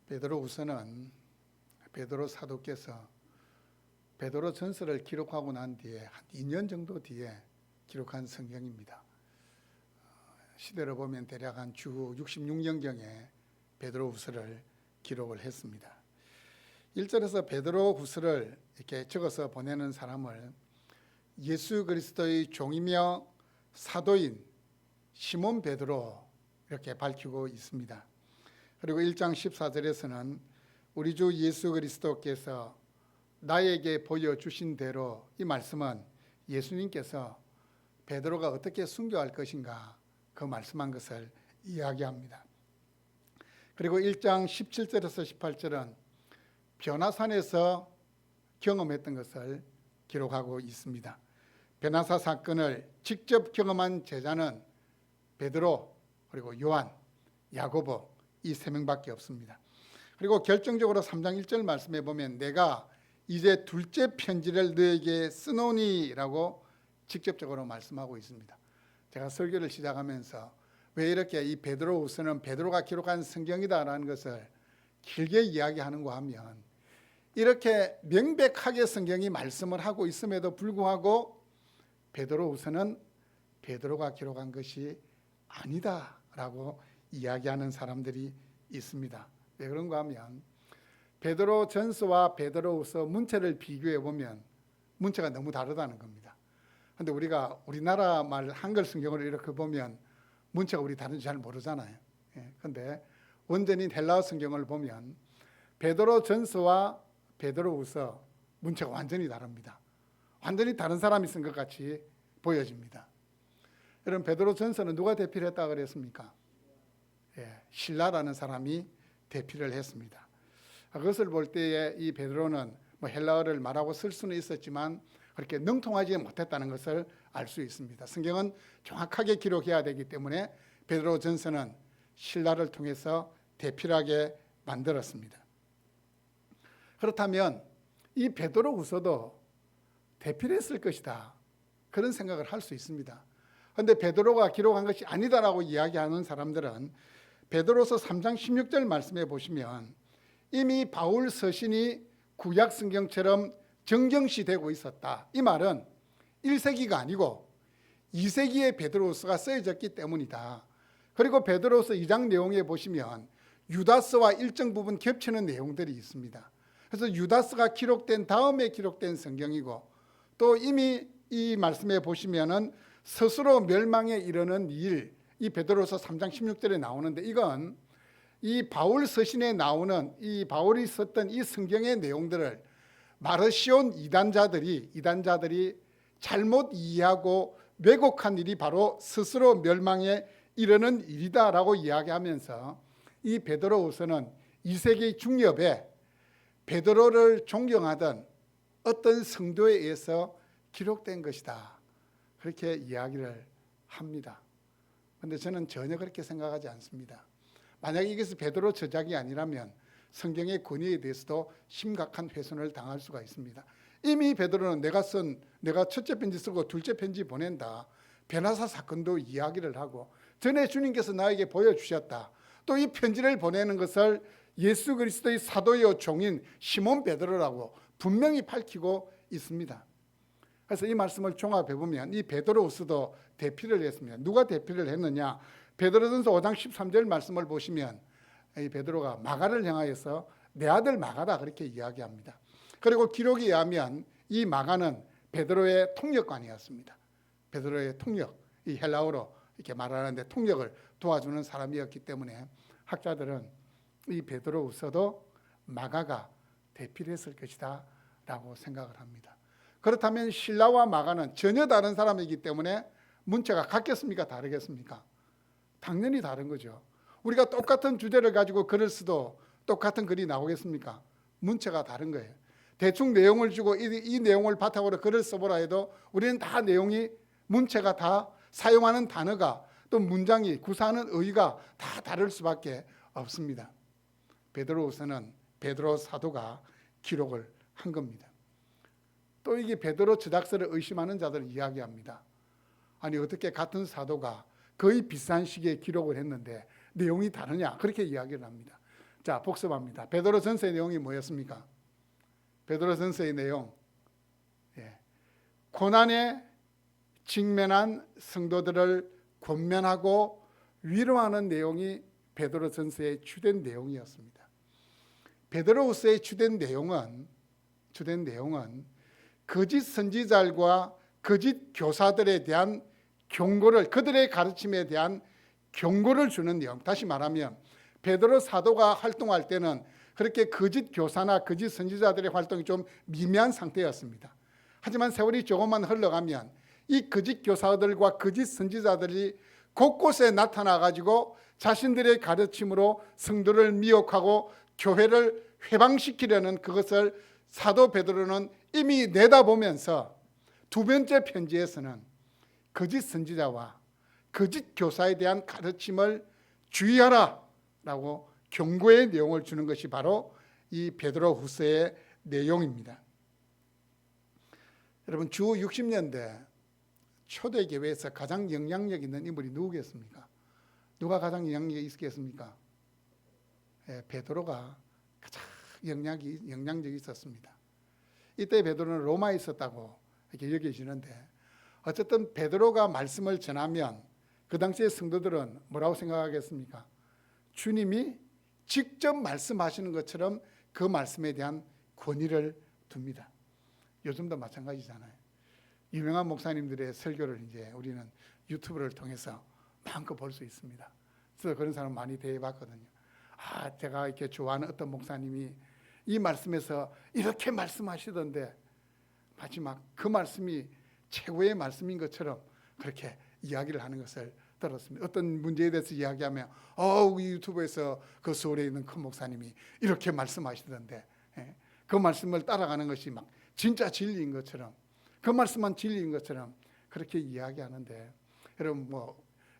베드로후서는 베드로 사도께서 베드로 전서를 기록하고 난 뒤에 한 2년 정도 뒤에 기록한 성경입니다. 시대로 보면 대략 한 주 66년경에 베드로후서를 기록을 했습니다. 1절에서 베드로후서를 이렇게 적어서 보내는 사람을 예수 그리스도의 종이며 사도인 시몬 베드로 이렇게 밝히고 있습니다. 그리고 1장 14절에서는 우리 주 예수 그리스도께서 나에게 보여주신 대로, 이 말씀은 예수님께서 베드로가 어떻게 순교할 것인가 그 말씀한 것을 이야기합니다. 그리고 1장 17절에서 18절은 변화산에서 경험했던 것을 기록하고 있습니다. 변화사 사건을 직접 경험한 제자는 베드로, 그리고 요한, 야고보 이 세 명밖에 없습니다. 그리고 결정적으로 3장 1절 말씀에 보면 내가 이제 둘째 편지를 너에게 쓰노니 라고 직접적으로 말씀하고 있습니다. 제가 설교를 시작하면서 왜 이렇게 이 베드로후서는 베드로가 기록한 성경이다라는 것을 길게 이야기하는가 하면, 이렇게 명백하게 성경이 말씀을 하고 있음에도 불구하고 베드로후서는 베드로가 기록한 것이 아니다라고 이야기하는 사람들이 있습니다. 왜 그런가 하면 베드로 전서와 베드로후서 문체를 비교해 보면 문체가 너무 다르다는 겁니다. 그런데 우리가 우리나라 말 한글 성경을 이렇게 보면 문체가 우리 다른지 잘 모르잖아요. 그런데 원전인 헬라어 성경을 보면 베드로 전서와 베드로후서 문체가 완전히 다릅니다. 완전히 다른 사람이 쓴 것 같이 보여집니다. 여러분, 베드로 전서는 누가 대필을 했다고 그랬습니까? 신라라는 사람이 대필을 했습니다. 그것을 볼 때에 이 베드로는 헬라어를 말하고 쓸 수는 있었지만 그렇게 능통하지 못했다는 것을 알 수 있습니다. 성경은 정확하게 기록해야 되기 때문에 베드로 전서는 신라를 통해서 대필하게 만들었습니다. 그렇다면 이 베드로후서도 대필했을 것이다, 그런 생각을 할 수 있습니다. 그런데 베드로가 기록한 것이 아니다라고 이야기하는 사람들은 베드로서 3장 16절 말씀해 보시면 이미 바울 서신이 구약 성경처럼 정경시되고 있었다. 이 말은 1세기가 아니고 2세기에 베드로서가 쓰여졌기 때문이다. 그리고 베드로서 2장 내용에 보시면 유다서와 일정 부분 겹치는 내용들이 있습니다. 그래서 유다서가 기록된 다음에 기록된 성경이고, 또 이미 이 말씀에 보시면은 스스로 멸망에 이르는 일, 이 베드로서 3장 16절에 나오는데, 이건 이 바울 서신에 나오는 이 바울이 썼던 이 성경의 내용들을 마르시온 이단자들이 잘못 이해하고 왜곡한 일이 바로 스스로 멸망에 이르는 일이다라고 이야기하면서 이 베드로후서는 2세기 중엽에 베드로를 존경하던 어떤 성도에 의해서 기록된 것이다, 그렇게 이야기를 합니다. 그런데 저는 전혀 그렇게 생각하지 않습니다. 만약에 이것이 베드로 저작이 아니라면 성경의 권위에 대해서도 심각한 훼손을 당할 수가 있습니다. 이미 베드로는 내가 첫째 편지 쓰고 둘째 편지 보낸다, 변화사 사건도 이야기를 하고 전에 주님께서 나에게 보여주셨다, 또 이 편지를 보내는 것을 예수 그리스도의 사도요 종인 시몬 베드로라고 분명히 밝히고 있습니다. 그래서 이 말씀을 종합해 보면 이 베드로후서도 대필을 했습니다. 누가 대필을 했느냐? 베드로전서 5장 13절 말씀을 보시면 이 베드로가 마가를 향하여서 내 아들 마가다, 그렇게 이야기합니다. 그리고 기록에 의하면 이 마가는 베드로의 통역관이었습니다. 베드로의 통역, 이 헬라어로 이렇게 말하는데 통역을 도와주는 사람이었기 때문에 학자들은 이 베드로후서도 마가가 대필했을 것이다 라고 생각을 합니다. 그렇다면 신라와 마가는 전혀 다른 사람이기 때문에 문체가 같겠습니까? 다르겠습니까? 당연히 다른 거죠. 우리가 똑같은 주제를 가지고 글을 써도 똑같은 글이 나오겠습니까? 문체가 다른 거예요. 대충 내용을 주고 이 내용을 바탕으로 글을 써보라 해도 우리는 다 내용이, 문체가 다 사용하는 단어가, 또 문장이, 구사하는 의의가 다 다를 수밖에 없습니다. 베드로후서는 베드로 사도가 기록을 한 겁니다. 또 이게 베드로 저작서를 의심하는 자들을 이야기합니다. 아니, 어떻게 같은 사도가 거의 비슷한 시기에 기록을 했는데 내용이 다르냐, 그렇게 이야기를 합니다. 자, 복습합니다. 베드로전서의 내용이 뭐였습니까? 베드로전서의 내용, 고난에 직면한 성도들을 권면하고 위로하는 내용이 베드로전서의 주된 내용이었습니다. 베드로후서의 주된 내용은 거짓 선지자들과 거짓 교사들에 대한 경고를, 그들의 가르침에 대한 경고를 주는 내용. 다시 말하면 베드로 사도가 활동할 때는 그렇게 거짓 교사나 거짓 선지자들의 활동이 좀 미미한 상태였습니다. 하지만 세월이 조금만 흘러가면 이 거짓 교사들과 거짓 선지자들이 곳곳에 나타나가지고 자신들의 가르침으로 성도를 미혹하고 교회를 회방시키려는 그것을 사도 베드로는 이미 내다보면서 두 번째 편지에서는 거짓 선지자와 거짓 교사에 대한 가르침을 주의하라 라고 경고의 내용을 주는 것이 바로 이 베드로후서의 내용입니다. 여러분, 주 60년대 초대교회에서 가장 영향력 있는 인물이 누구겠습니까? 누가 가장 영향력이 있겠습니까? 베드로가 가장 영향력이 있었습니다. 이때 베드로는 로마에 있었다고 이렇게 여겨지는데, 어쨌든 베드로가 말씀을 전하면 그 당시의 성도들은 뭐라고 생각하겠습니까? 주님이 직접 말씀하시는 것처럼 그 말씀에 대한 권위를 둡니다. 요즘도 마찬가지잖아요. 유명한 목사님들의 설교를 이제 우리는 유튜브를 통해서 마음껏 볼 수 있습니다. 그래서 그런 사람 많이 대해봤거든요. 제가 이렇게 좋아하는 어떤 목사님이 이 말씀에서 이렇게 말씀하시던데 마지막 그 말씀이 최고의 말씀인 것처럼 그렇게 이야기를 하는 것을 들었습니다. 어떤 문제에 대해서 이야기하면 우리 유튜브에서 그 서울에 있는 큰 목사님이 이렇게 말씀하시던데, 그 말씀을 따라가는 것이 막 진짜 진리인 것처럼, 그 말씀만 진리인 것처럼 그렇게 이야기하는데, 여러분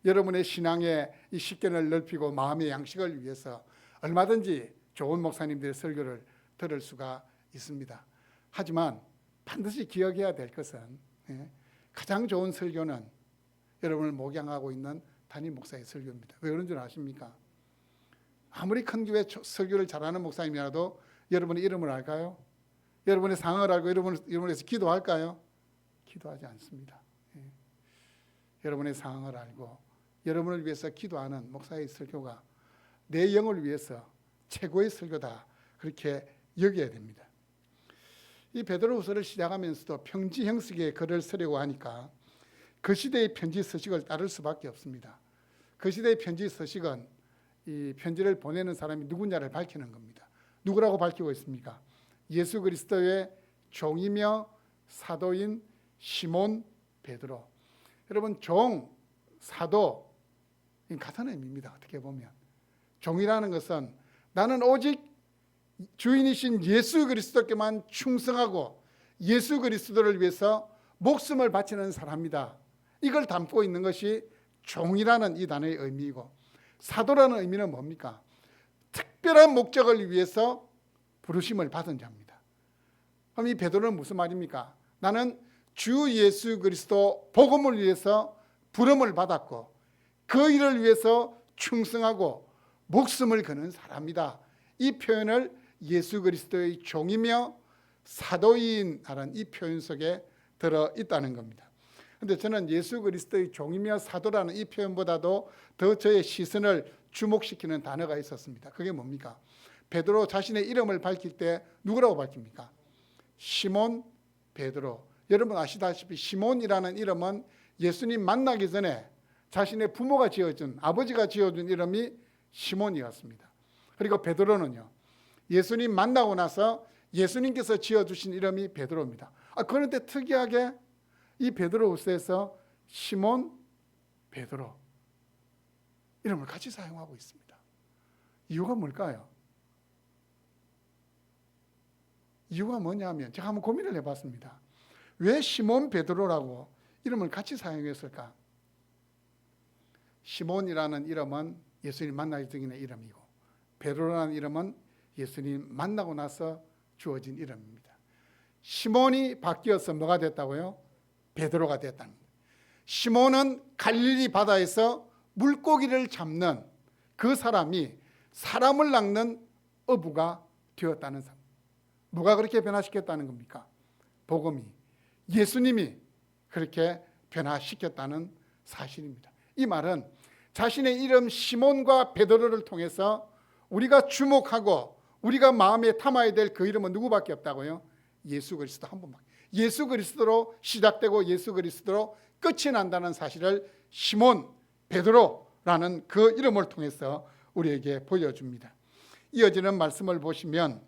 여러분의 신앙의 이 식견을 넓히고 마음의 양식을 위해서 얼마든지 좋은 목사님들의 설교를 들을 수가 있습니다. 하지만 반드시 기억해야 될 것은 가장 좋은 설교는 여러분을 목양하고 있는 담임 목사의 설교입니다. 왜 그런 줄 아십니까? 아무리 큰 교회 설교를 잘하는 목사님이라도 여러분의 이름을 알까요? 여러분의 상황을 알고 여러분을 위해서 기도할까요? 기도하지 않습니다. 여러분의 상황을 알고 여러분을 위해서 기도하는 목사의 설교가 내 영을 위해서 최고의 설교다, 그렇게 여겨야 됩니다. 이 베드로후서를 시작하면서도 평지 형식의 글을 쓰려고 하니까 그 시대의 편지 서식을 따를 수밖에 없습니다. 그 시대의 편지 서식은 이 편지를 보내는 사람이 누구냐를 밝히는 겁니다. 누구라고 밝히고 있습니까? 예수 그리스도의 종이며 사도인 시몬 베드로. 여러분, 종, 사도 같은 의미입니다. 어떻게 보면 종이라는 것은 나는 오직 주인이신 예수 그리스도께만 충성하고 예수 그리스도를 위해서 목숨을 바치는 사람이다, 이걸 담고 있는 것이 종이라는 이 단어의 의미이고, 사도라는 의미는 뭡니까? 특별한 목적을 위해서 부르심을 받은 자입니다. 그럼 이 베드로는 무슨 말입니까? 나는 주 예수 그리스도 복음을 위해서 부름을 받았고 그 일을 위해서 충성하고 목숨을 거는 사람이다. 이 표현을 예수 그리스도의 종이며 사도인이라는 이 표현 속에 들어있다는 겁니다. 그런데 저는 예수 그리스도의 종이며 사도라는 이 표현보다도 더 저의 시선을 주목시키는 단어가 있었습니다. 그게 뭡니까? 베드로 자신의 이름을 밝힐 때 누구라고 밝힙니까? 시몬 베드로. 여러분 아시다시피 시몬이라는 이름은 예수님 만나기 전에 자신의 부모가 지어준, 아버지가 지어준 이름이 시몬이었습니다. 그리고 베드로는요, 예수님 만나고 나서 예수님께서 지어주신 이름이 베드로입니다. 그런데 특이하게 이 베드로후서에서 시몬 베드로 이름을 같이 사용하고 있습니다. 이유가 뭘까요? 이유가 뭐냐면 제가 한번 고민을 해봤습니다. 왜 시몬 베드로라고 이름을 같이 사용했을까? 시몬이라는 이름은 예수님 만나기 전의 이름이고 베드로라는 이름은 예수님 만나고 나서 주어진 이름입니다. 시몬이 바뀌어서 뭐가 됐다고요? 베드로가 됐다는 거예요. 시몬은 갈릴리 바다에서 물고기를 잡는 그 사람이 사람을 낚는 어부가 되었다는 사람. 뭐가 그렇게 변화시켰다는 겁니까? 복음이, 예수님이 그렇게 변화시켰다는 사실입니다. 이 말은 자신의 이름 시몬과 베드로를 통해서 우리가 주목하고 우리가 마음에 담아야 될 그 이름은 누구밖에 없다고요? 예수 그리스도 한 분밖에. 예수 그리스도로 시작되고 예수 그리스도로 끝이 난다는 사실을 시몬, 베드로라는 그 이름을 통해서 우리에게 보여줍니다. 이어지는 말씀을 보시면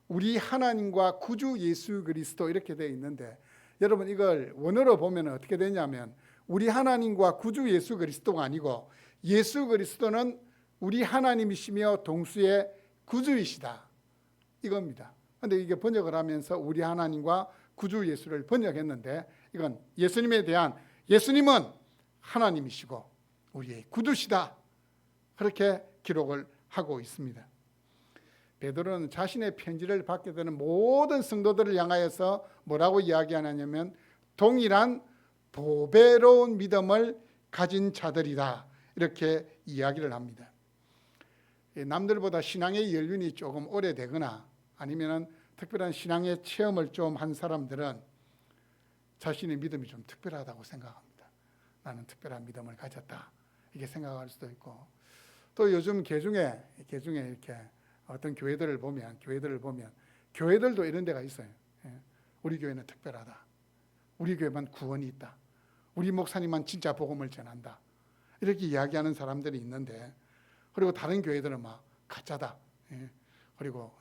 우리 하나님과 구주 예수 그리스도 이렇게 되어 있는데, 여러분 이걸 원어로 보면 어떻게 되냐면 우리 하나님과 구주 예수 그리스도가 아니고 예수 그리스도는 우리 하나님이시며 동수의 구주이시다, 이겁니다. 그런데 이게 번역을 하면서 우리 하나님과 구주 예수를 번역했는데, 이건 예수님에 대한, 예수님은 하나님이시고 우리의 구주시다, 그렇게 기록을 하고 있습니다. 베드로는 자신의 편지를 받게 되는 모든 성도들을 향하여서 뭐라고 이야기하냐면 동일한 보배로운 믿음을 가진 자들이다, 이렇게 이야기를 합니다. 남들보다 신앙의 연륜이 조금 오래되거나 아니면 특별한 신앙의 체험을 좀 한 사람들은 자신의 믿음이 좀 특별하다고 생각합니다. 나는 특별한 믿음을 가졌다, 이렇게 생각할 수도 있고, 또 요즘 개중에 이렇게 어떤 교회들을 보면 교회들도 이런 데가 있어요. 우리 교회는 특별하다, 우리 교회만 구원이 있다, 우리 목사님만 진짜 복음을 전한다, 이렇게 이야기하는 사람들이 있는데, 그리고 다른 교회들은 막 가짜다. 그리고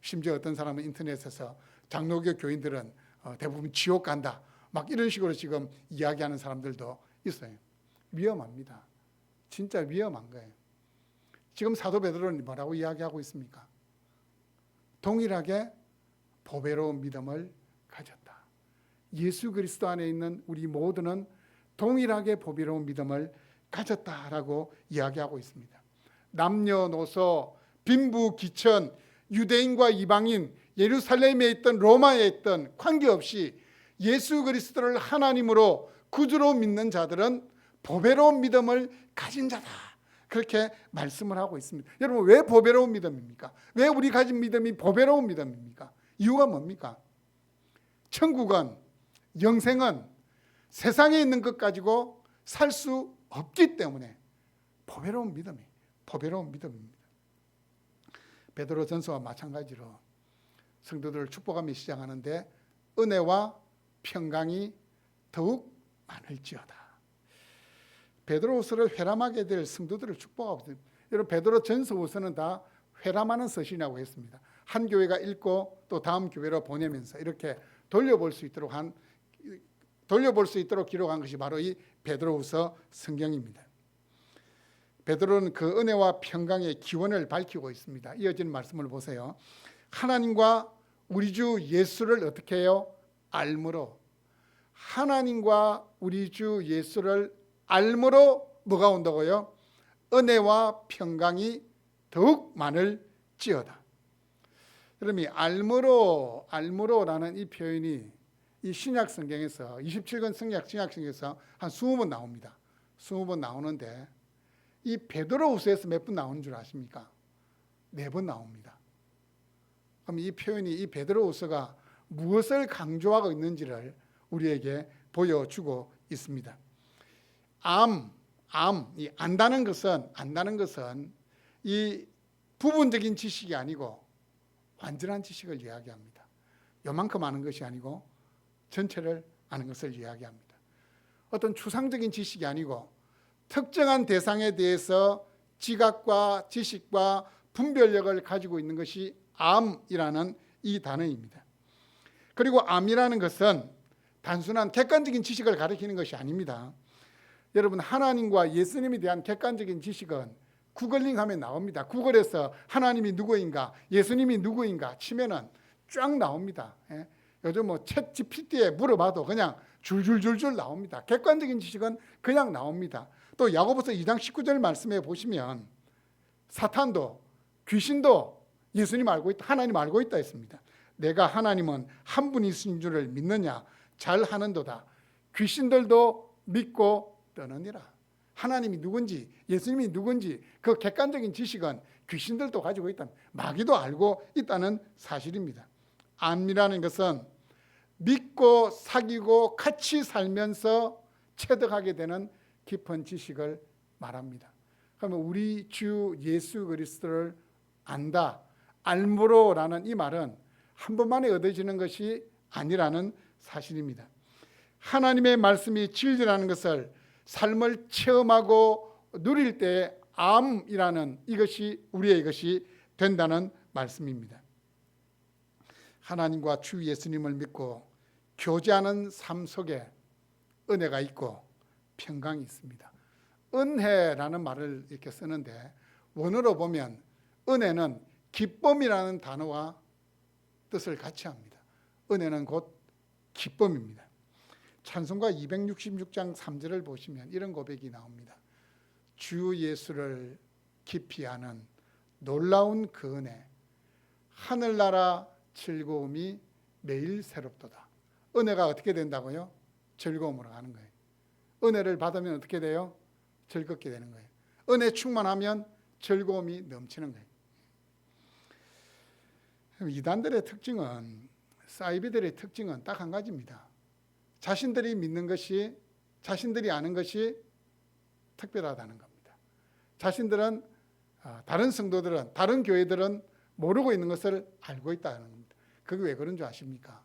심지어 어떤 사람은 인터넷에서 장로교 교인들은 대부분 지옥 간다, 막 이런 식으로 지금 이야기하는 사람들도 있어요. 위험합니다. 진짜 위험한 거예요. 지금 사도 베드로는 뭐라고 이야기하고 있습니까? 동일하게 보배로운 믿음을 가졌다. 예수 그리스도 안에 있는 우리 모두는 동일하게 보배로운 믿음을 가졌다라고 이야기하고 있습니다. 남녀노소, 빈부귀천, 유대인과 이방인, 예루살렘에 있던 로마에 있던 관계없이 예수 그리스도를 하나님으로 구주로 믿는 자들은 보배로운 믿음을 가진 자다, 그렇게 말씀을 하고 있습니다. 여러분, 왜 보배로운 믿음입니까? 왜 우리 가진 믿음이 보배로운 믿음입니까? 이유가 뭡니까? 천국은, 영생은 세상에 있는 것 가지고 살 수 없기 때문에 보배로운 믿음입니다. 베드로 전서와 마찬가지로 성도들을 축복하며 시작하는데 은혜와 평강이 더욱 많을지어다. 베드로후서를 회람하게 될 성도들을 축복하고 있습니다. 여러분, 베드로 전서후서는 다 회람하는 서신이라고 했습니다. 한 교회가 읽고 또 다음 교회로 보내면서 이렇게 돌려볼 수 있도록 기록한 것이 바로 이 베드로후서 성경입니다. 베드로는 그 은혜와 평강의 기원을 밝히고 있습니다. 이어지는 말씀을 보세요. 하나님과 우리 주 예수를 어떻게 해요? 알므로. 하나님과 우리 주 예수를 알므로 뭐가 온다고요? 은혜와 평강이 더욱 많을지어다. 그러면 알므로라는 이 표현이 이 신약 성경에서 27권 신약 성경에서 한 20번 나옵니다. 20번 나오는데 이 베드로후서에서 몇 번 나오는 줄 아십니까? 4번 나옵니다. 그럼 이 표현이, 이 베드로후서가 무엇을 강조하고 있는지를 우리에게 보여주고 있습니다. 이 안다는 것은 이 부분적인 지식이 아니고 완전한 지식을 이야기합니다. 요만큼 아는 것이 아니고 전체를 아는 것을 이야기합니다. 어떤 추상적인 지식이 아니고 특정한 대상에 대해서 지각과 지식과 분별력을 가지고 있는 것이 암이라는 이 단어입니다. 그리고 암이라는 것은 단순한 객관적인 지식을 가리키는 것이 아닙니다. 여러분, 하나님과 예수님에 대한 객관적인 지식은 구글링하면 나옵니다. 구글에서 하나님이 누구인가, 예수님이 누구인가 치면은 쫙 나옵니다. 요즘 챗 GPT에 물어봐도 그냥 줄줄줄줄 나옵니다. 객관적인 지식은 그냥 나옵니다. 또 야고보서 2장 19절 말씀에 보시면 사탄도 귀신도 예수님 알고 있다, 하나님 알고 있다 했습니다. 내가 하나님은 한 분이신 줄을 믿느냐, 잘하는도다. 귀신들도 믿고 떠느니라. 하나님이 누군지, 예수님이 누군지 그 객관적인 지식은 귀신들도 가지고 있다는, 마귀도 알고 있다는 사실입니다. 암이라는 것은 믿고 사귀고 같이 살면서 체득하게 되는 깊은 지식을 말합니다. 그러면 우리 주 예수 그리스도를 안다, 알므로라는 이 말은 한 번만에 얻어지는 것이 아니라는 사실입니다. 하나님의 말씀이 진리라는 것을 삶을 체험하고 누릴 때 암이라는 이것이 우리의 것이 된다는 말씀입니다. 하나님과 주 예수님을 믿고 교제하는 삶 속에 은혜가 있고 평강이 있습니다. 은혜라는 말을 이렇게 쓰는데 원어로 보면 은혜는 기쁨이라는 단어와 뜻을 같이 합니다. 은혜는 곧 기쁨입니다. 찬송가 266장 3절을 보시면 이런 고백이 나옵니다. 주 예수를 깊이 아는 놀라운 그 은혜, 하늘나라 즐거움이 매일 새롭도다. 은혜가 어떻게 된다고요? 즐거움으로 가는 거예요. 은혜를 받으면 어떻게 돼요? 즐겁게 되는 거예요. 은혜 충만하면 즐거움이 넘치는 거예요. 이단들의 특징은, 사이비들의 특징은 딱 한 가지입니다. 자신들이 믿는 것이, 자신들이 아는 것이 특별하다는 겁니다. 자신들은, 다른 성도들은, 다른 교회들은 모르고 있는 것을 알고 있다는 겁니다. 그게 왜 그런 줄 아십니까?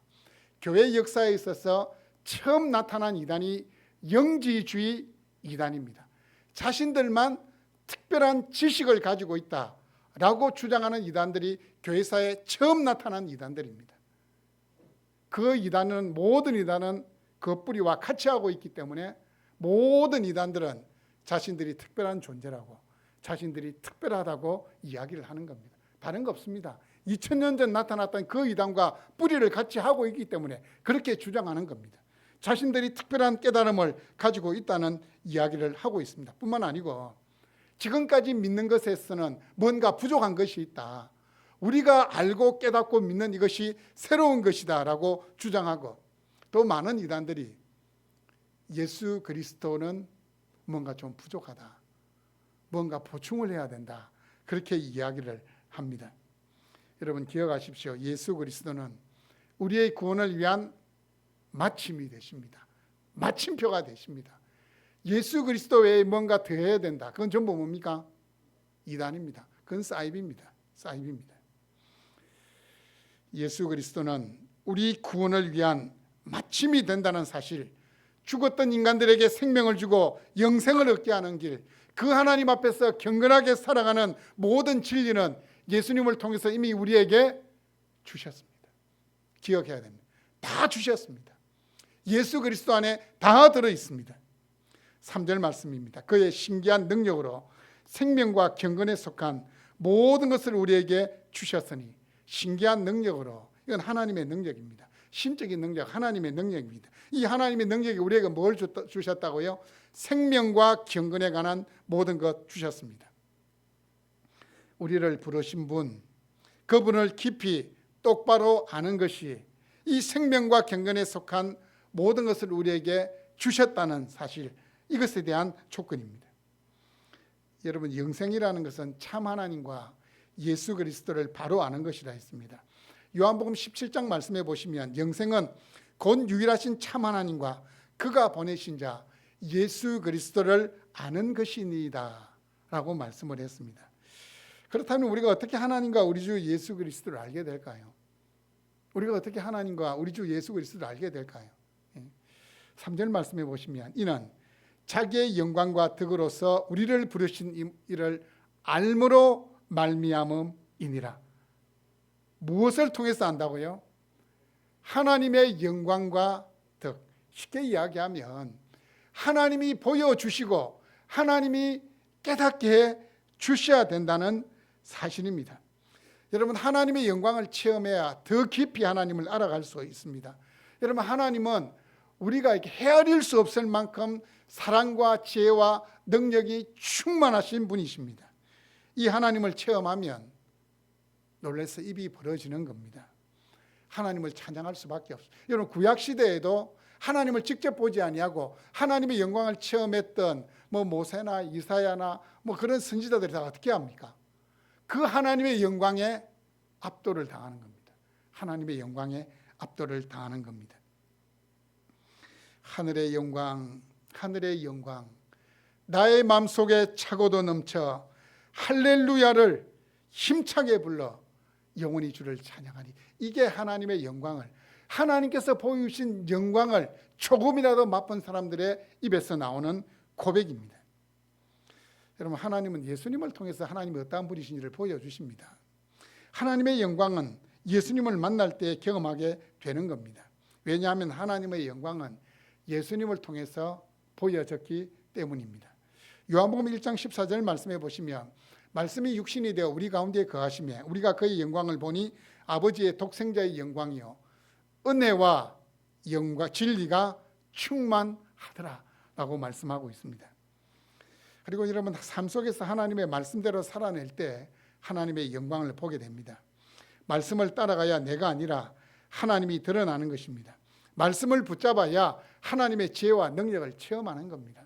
교회 역사에 있어서 처음 나타난 이단이 영지주의 이단입니다. 자신들만 특별한 지식을 가지고 있다라고 주장하는 이단들이 교회사에 처음 나타난 이단들입니다. 그 이단은, 모든 이단은 그 뿌리와 같이 하고 있기 때문에 모든 이단들은 자신들이 특별한 존재라고, 자신들이 특별하다고 이야기를 하는 겁니다. 다른 거 없습니다. 2000년 전 나타났던 그 이단과 뿌리를 같이 하고 있기 때문에 그렇게 주장하는 겁니다. 자신들이 특별한 깨달음을 가지고 있다는 이야기를 하고 있습니다. 뿐만 아니고 지금까지 믿는 것에서는 뭔가 부족한 것이 있다, 우리가 알고 깨닫고 믿는 이것이 새로운 것이다 라고 주장하고, 또 많은 이단들이 예수 그리스도는 뭔가 좀 부족하다, 뭔가 보충을 해야 된다, 그렇게 이야기를 합니다. 여러분 기억하십시오. 예수 그리스도는 우리의 구원을 위한 마침이 되십니다. 마침표가 되십니다. 예수 그리스도 외에 뭔가 더 해야 된다, 그건 전부 뭡니까? 이단입니다. 그건 사이비입니다. 사이비입니다. 예수 그리스도는 우리 구원을 위한 마침이 된다는 사실, 죽었던 인간들에게 생명을 주고 영생을 얻게 하는 길, 그 하나님 앞에서 경건하게 살아가는 모든 진리는 예수님을 통해서 이미 우리에게 주셨습니다. 기억해야 됩니다. 다 주셨습니다. 예수 그리스도 안에 다 들어 있습니다. 3절 말씀입니다. 그의 신기한 능력으로 생명과 경건에 속한 모든 것을 우리에게 주셨으니, 신기한 능력으로, 이건 하나님의 능력입니다. 신적인 능력, 하나님의 능력입니다. 이 하나님의 능력이 우리에게 뭘 주셨다고요? 생명과 경건에 관한 모든 것 주셨습니다. 우리를 부르신 분, 그분을 깊이 똑바로 아는 것이 이 생명과 경건에 속한 모든 것을 우리에게 주셨다는 사실, 이것에 대한 조건입니다. 여러분, 영생이라는 것은 참 하나님과 예수 그리스도를 바로 아는 것이라 했습니다. 요한복음 17장 말씀해 보시면 영생은 곧 유일하신 참 하나님과 그가 보내신 자 예수 그리스도를 아는 것이니이다 라고 말씀을 했습니다. 그렇다면 우리가 어떻게 하나님과 우리 주 예수 그리스도를 알게 될까요? 우리가 어떻게 하나님과 우리 주 예수 그리스도를 알게 될까요? 3절 말씀해 보시면 이는 자기의 영광과 덕으로서 우리를 부르신 이를 알므로 말미암음이니라. 무엇을 통해서 안다고요? 하나님의 영광과 덕. 쉽게 이야기하면 하나님이 보여주시고 하나님이 깨닫게 해 주셔야 된다는 사실입니다. 여러분, 하나님의 영광을 체험해야 더 깊이 하나님을 알아갈 수 있습니다. 여러분, 하나님은 우리가 이렇게 헤아릴 수 없을 만큼 사랑과 지혜와 능력이 충만하신 분이십니다. 이 하나님을 체험하면 놀라서 입이 벌어지는 겁니다. 하나님을 찬양할 수밖에 없어요. 여러분, 구약시대에도 하나님을 직접 보지 아니하고 하나님의 영광을 체험했던 모세나 이사야나 그런 선지자들이 다 어떻게 합니까? 그 하나님의 영광에 압도를 당하는 겁니다. 하나님의 영광에 압도를 당하는 겁니다. 하늘의 영광, 하늘의 영광, 나의 마음속에 차고도 넘쳐 할렐루야를 힘차게 불러 영원히 주를 찬양하리. 이게 하나님의 영광을, 하나님께서 보여주신 영광을 조금이라도 맛본 사람들의 입에서 나오는 고백입니다. 여러분, 하나님은 예수님을 통해서 하나님이 어떠한 분이신지를 보여주십니다. 하나님의 영광은 예수님을 만날 때 경험하게 되는 겁니다. 왜냐하면 하나님의 영광은 예수님을 통해서 보여졌기 때문입니다. 요한복음 1장 14절 말씀해 보시면 말씀이 육신이 되어 우리 가운데 거하시며 우리가 그의 영광을 보니 아버지의 독생자의 영광이요 은혜와 영과 진리가 충만하더라 라고 말씀하고 있습니다. 그리고 여러분, 삶 속에서 하나님의 말씀대로 살아낼 때 하나님의 영광을 보게 됩니다. 말씀을 따라가야 내가 아니라 하나님이 드러나는 것입니다. 말씀을 붙잡아야 하나님의 지혜와 능력을 체험하는 겁니다.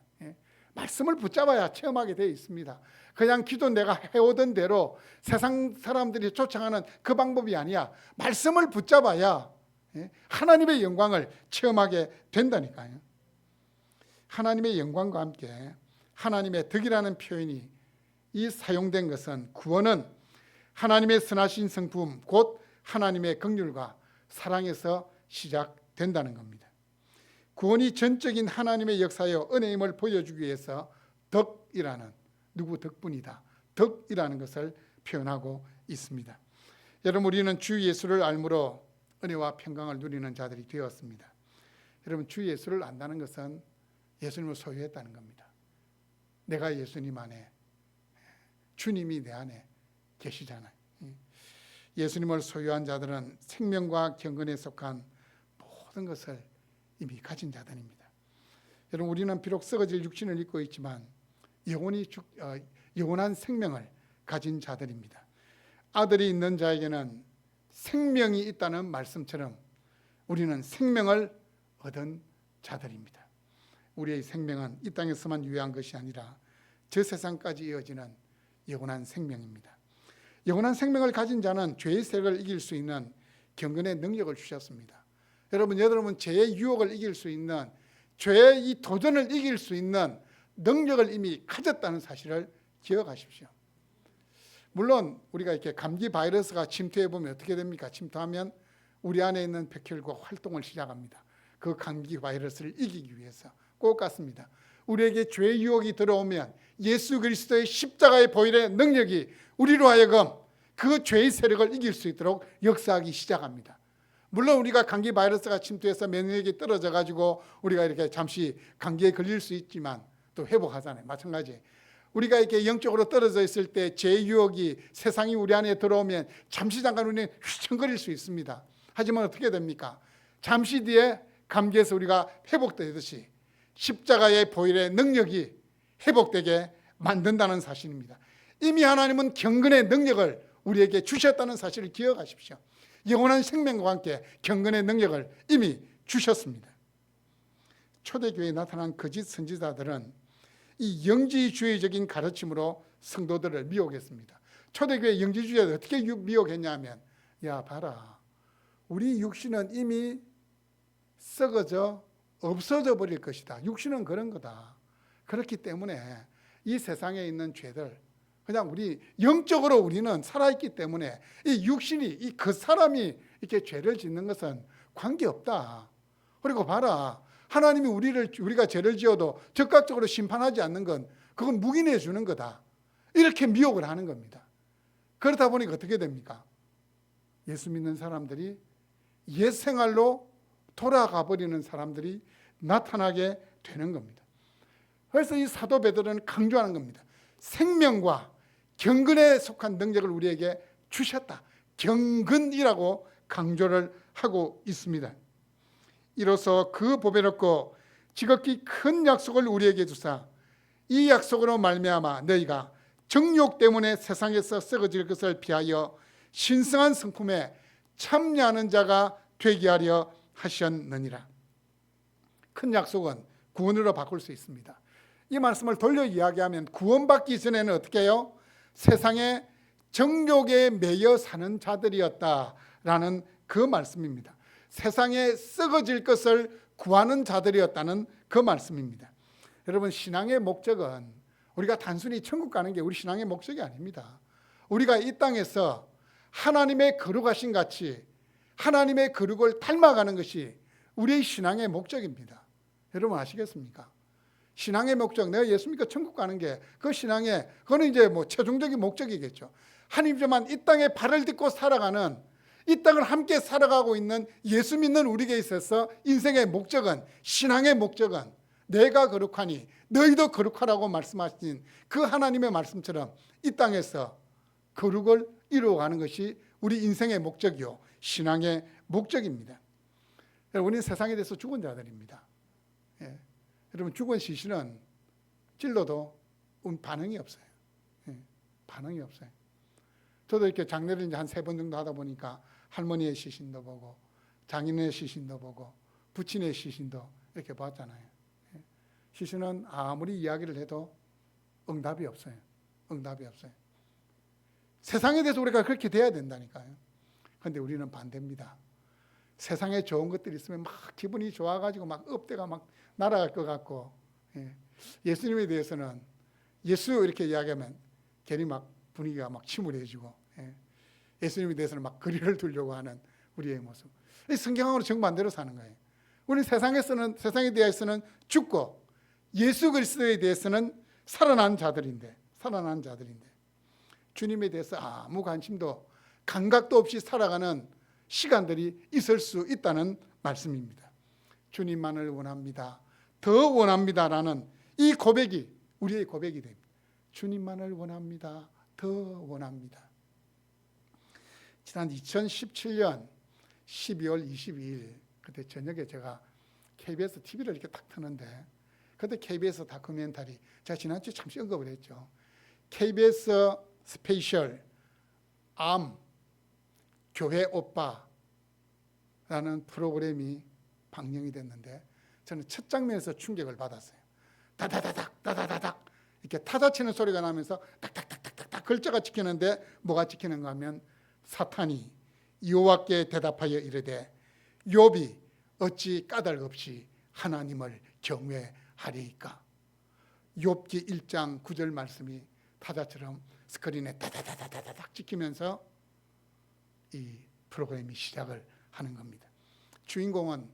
말씀을 붙잡아야 체험하게 되어 있습니다. 그냥 기도 내가 해오던 대로 세상 사람들이 쫓아가는 그 방법이 아니야. 말씀을 붙잡아야 하나님의 영광을 체험하게 된다니까요. 하나님의 영광과 함께 하나님의 덕이라는 표현이 이 사용된 것은 구원은 하나님의 선하신 성품 곧 하나님의 긍휼과 사랑에서 시작된다는 겁니다. 구원이 전적인 하나님의 역사여 은혜임을 보여주기 위해서 덕이라는, 누구 덕분이다, 덕이라는 것을 표현하고 있습니다. 여러분, 우리는 주 예수를 알므로 은혜와 평강을 누리는 자들이 되었습니다. 여러분, 주 예수를 안다는 것은 예수님을 소유했다는 겁니다. 내가 예수님 안에, 주님이 내 안에 계시잖아요. 예수님을 소유한 자들은 생명과 경건에 속한 모든 것을 이미 가진 자들입니다. 여러분, 우리는 비록 썩어질 육신을 입고 있지만 영원한 생명을 가진 자들입니다. 아들이 있는 자에게는 생명이 있다는 말씀처럼 우리는 생명을 얻은 자들입니다. 우리의 생명은 이 땅에서만 유효한 것이 아니라 저 세상까지 이어지는 영원한 생명입니다. 영원한 생명을 가진 자는 죄의 세력을 이길 수 있는 경건의 능력을 주셨습니다. 여러분 죄의 유혹을 이길 수 있는, 죄의 이 도전을 이길 수 있는 능력을 이미 가졌다는 사실을 기억하십시오. 물론 우리가 이렇게 감기 바이러스가 침투해 보면 어떻게 됩니까? 침투하면 우리 안에 있는 백혈구가 활동을 시작합니다. 그 감기 바이러스를 이기기 위해서 꼭 같습니다. 우리에게 죄의 유혹이 들어오면 예수 그리스도의 십자가의 보혈의 능력이 우리로 하여금 그 죄의 세력을 이길 수 있도록 역사하기 시작합니다. 물론 우리가 감기 바이러스가 침투해서 면역력이 떨어져 가지고 우리가 이렇게 잠시 감기에 걸릴 수 있지만 또 회복하잖아요. 마찬가지. 우리가 이렇게 영적으로 떨어져 있을 때 죄의 유혹이 세상이 우리 안에 들어오면 잠시 잠깐 우리는 휘청거릴 수 있습니다. 하지만 어떻게 됩니까? 잠시 뒤에 감기에서 우리가 회복되듯이 십자가의 보혈의 능력이 회복되게 만든다는 사실입니다. 이미 하나님은 경건의 능력을 우리에게 주셨다는 사실을 기억하십시오. 영원한 생명과 함께 경건의 능력을 이미 주셨습니다. 초대교회에 나타난 거짓 선지자들은 이 영지주의적인 가르침으로 성도들을 미혹했습니다. 초대교회 영지주의자들 어떻게 미혹했냐면, 야 봐라, 우리 육신은 이미 썩어져 없어져 버릴 것이다. 육신은 그런 거다. 그렇기 때문에 이 세상에 있는 죄들, 그냥 우리 영적으로 우리는 살아있기 때문에 이 육신이, 이 그 사람이 이렇게 죄를 짓는 것은 관계없다. 그리고 봐라, 하나님이 우리가 죄를 지어도 적극적으로 심판하지 않는 건 그건 묵인해 주는 거다. 이렇게 미혹을 하는 겁니다. 그러다 보니까 어떻게 됩니까? 예수 믿는 사람들이 옛 생활로 돌아가 버리는 사람들이 나타나게 되는 겁니다. 그래서 이 사도 베드로는 강조하는 겁니다. 생명과 경건에 속한 능력을 우리에게 주셨다. 경건이라고 강조를 하고 있습니다. 이로써 그 보배롭고 지극히 큰 약속을 우리에게 주사 이 약속으로 말미암아 너희가 정욕 때문에 세상에서 썩어질 것을 피하여 신성한 성품에 참여하는 자가 되게 하려 하셨느니라. 큰 약속은 구원으로 바꿀 수 있습니다. 이 말씀을 돌려 이야기하면 구원받기 전에는 어떻게 해요? 세상에 정욕에 매여 사는 자들이었다라는 그 말씀입니다. 세상에 썩어질 것을 구하는 자들이었다는 그 말씀입니다. 여러분, 신앙의 목적은 우리가 단순히 천국 가는 게 우리 신앙의 목적이 아닙니다. 우리가 이 땅에서 하나님의 거룩하신 같이 하나님의 거룩을 닮아가는 것이 우리의 신앙의 목적입니다. 여러분 아시겠습니까? 신앙의 목적, 내가 예수 믿고 천국 가는 게 그 신앙의, 그거는 이제 뭐 최종적인 목적이겠죠. 하나님께만 이 땅에 발을 딛고 살아가는, 이 땅을 함께 살아가고 있는 예수 믿는 우리에게 있어서 인생의 목적은, 신앙의 목적은 내가 거룩하니 너희도 거룩하라고 말씀하신 그 하나님의 말씀처럼 이 땅에서 거룩을 이루어가는 것이 우리 인생의 목적이요, 신앙의 목적입니다. 우리는 세상에 대해서 죽은 자들입니다. 예. 여러분, 죽은 시신은 찔러도 반응이 없어요. 예. 반응이 없어요. 저도 이렇게 장례를 이제 한 3번 정도 하다 보니까 할머니의 시신도 보고 장인의 시신도 보고 부친의 시신도 이렇게 봤잖아요. 예. 시신은 아무리 이야기를 해도 응답이 없어요. 응답이 없어요. 세상에 대해서 우리가 그렇게 돼야 된다니까요. 그런데 우리는 반대입니다. 세상에 좋은 것들이 있으면 막 기분이 좋아가지고 막 업대가 막 날아갈 것 같고, 예. 예수님에 대해서는 예수 이렇게 이야기하면 괜히 막 분위기가 막 침울해지고, 예. 예수님에 대해서는 막 거리를 두려고 하는 우리의 모습. 성경하고는 정반대로 사는 거예요. 우리는 세상에 대해서는 죽고 예수 그리스도에 대해서는 살아난 자들인데 주님에 대해서 아무 관심도 감각도 없이 살아가는 시간들이 있을 수 있다는 말씀입니다. 주님만을 원합니다. 더 원합니다라는 이 고백이 우리의 고백이 됩니다. 주님만을 원합니다. 더 원합니다. 지난 2017년 12월 22일 그때 저녁에 제가 KBS TV를 이렇게 딱 트는데, 그때 KBS 다큐멘터리, 제가 지난주에 잠시 언급을 했죠. KBS 스페셜 암 교회 오빠라는 프로그램이 방영이 됐는데, 저는 첫 장면에서 충격을 받았어요. 다다다닥 이렇게 타자 치는 소리가 나면서 탁탁탁탁탁 글자가 찍히는데, 뭐가 찍히는가 하면 사탄이 여호와께 대답하여 이르되 욥이 어찌 까닭 없이 하나님을 경외하리이까. 욥기 1장 9절 말씀이 타자처럼 스크린에 다다다다다닥 찍히면서 이 프로그램이 시작을 하는 겁니다. 주인공은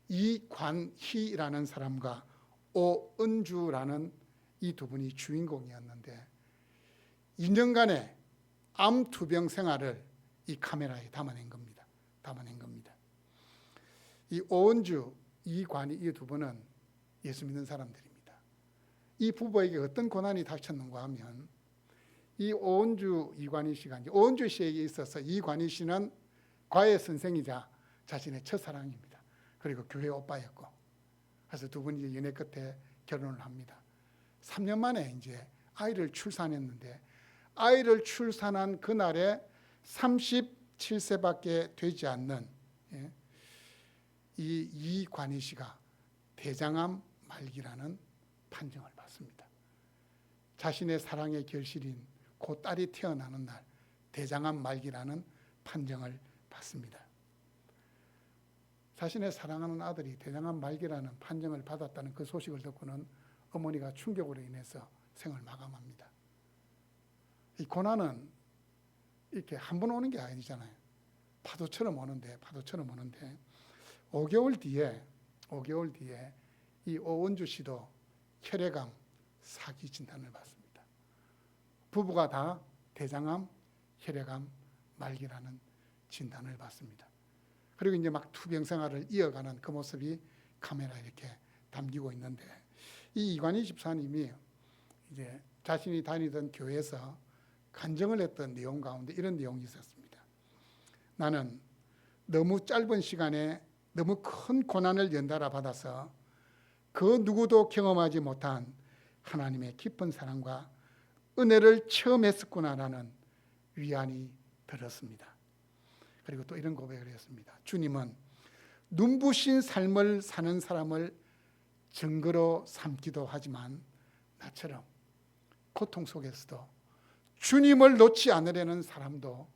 이관희라는 사람과 오은주라는 이 두 분이 주인공이었는데, 2년간의 암 투병 생활을 이 카메라에 담아낸 겁니다. 이 오은주, 이관희 이 두 분은 예수 믿는 사람들입니다. 이 부부에게 어떤 고난이 닥쳤는가 하면, 이 오은주, 이관희 씨가, 이제 오은주 씨에게 있어서 이관희 씨는 과외 선생이자 자신의 첫사랑입니다. 그리고 교회 오빠였고, 그래서 두 분이 연애 끝에 결혼을 합니다. 3년 만에 이제 아이를 출산했는데, 아이를 출산한 그날에 37세밖에 되지 않는 이 이관희 씨가 대장암 말기라는 판정을 받습니다. 자신의 사랑의 결실인 그 딸이 태어나는 날 대장암 말기라는 판정을 받습니다. 자신의 사랑하는 아들이 대장암 말기라는 판정을 받았다는 그 소식을 듣고는 어머니가 충격으로 인해서 생을 마감합니다. 이 고난은 이렇게 한 번 오는 게 아니잖아요. 파도처럼 오는데 5개월 뒤에 이 오은주 씨도 혈액암 사기 진단을 받습니다. 부부가 다 대장암, 혈액암 말기라는 진단을 받습니다. 그리고 이제 막 투병 생활을 이어가는 그 모습이 카메라에 이렇게 담기고 있는데, 이 이관희 집사님이 이제 자신이 다니던 교회에서 간증을 했던 내용 가운데 이런 내용이 있었습니다. 나는 너무 짧은 시간에 너무 큰 고난을 연달아 받아서 그 누구도 경험하지 못한 하나님의 깊은 사랑과 은혜를 체험했었구나라는 위안이 들었습니다. 그리고 또 이런 고백을 했습니다. 주님은 눈부신 삶을 사는 사람을 증거로 삼기도 하지만 나처럼 고통 속에서도 주님을 놓지 않으려는 사람도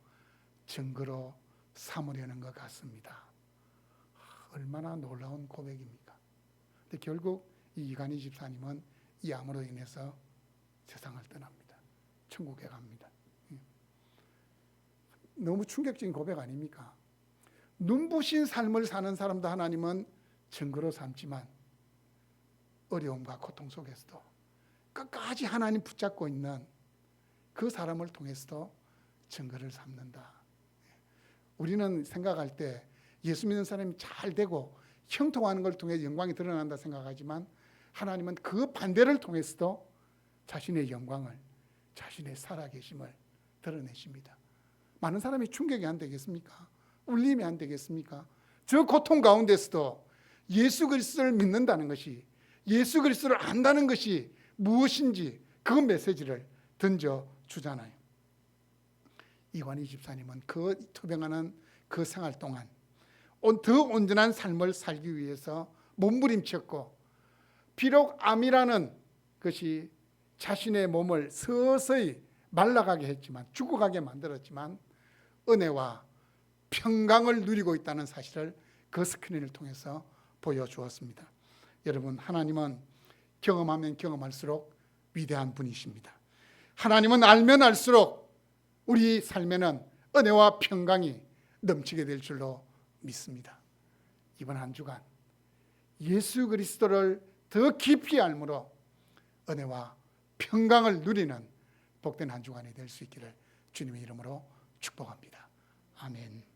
증거로 삼으려는 것 같습니다. 얼마나 놀라운 고백입니까? 근데 결국 이 이간희 집사님은 이 암으로 인해서 세상을 떠납니다. 천국에 갑니다. 너무 충격적인 고백 아닙니까? 눈부신 삶을 사는 사람도 하나님은 증거로 삼지만 어려움과 고통 속에서도 끝까지 하나님 붙잡고 있는 그 사람을 통해서도 증거를 삼는다. 우리는 생각할 때 예수 믿는 사람이 잘 되고 형통하는 걸 통해 영광이 드러난다 생각하지만 하나님은 그 반대를 통해서도 자신의 영광을, 자신의 살아계심을 드러내십니다. 많은 사람이 충격이 안 되겠습니까? 울림이 안 되겠습니까? 저 고통 가운데서도 예수 그리스도를 믿는다는 것이, 예수 그리스도를 안다는 것이 무엇인지 그 메시지를 던져주잖아요. 이관희 집사님은 그 투병하는 그 생활 동안 더 온전한 삶을 살기 위해서 몸부림쳤고, 비록 암이라는 것이 자신의 몸을 서서히 말라가게 했지만, 죽어가게 만들었지만 은혜와 평강을 누리고 있다는 사실을 그 스크린을 통해서 보여주었습니다. 여러분, 하나님은 경험하면 경험할수록 위대한 분이십니다. 하나님은 알면 알수록 우리 삶에는 은혜와 평강이 넘치게 될 줄로 믿습니다. 이번 한 주간 예수 그리스도를 더 깊이 알므로 은혜와 평강을 누리는 복된 한 주간이 될 수 있기를 주님의 이름으로 축복합니다. 아멘.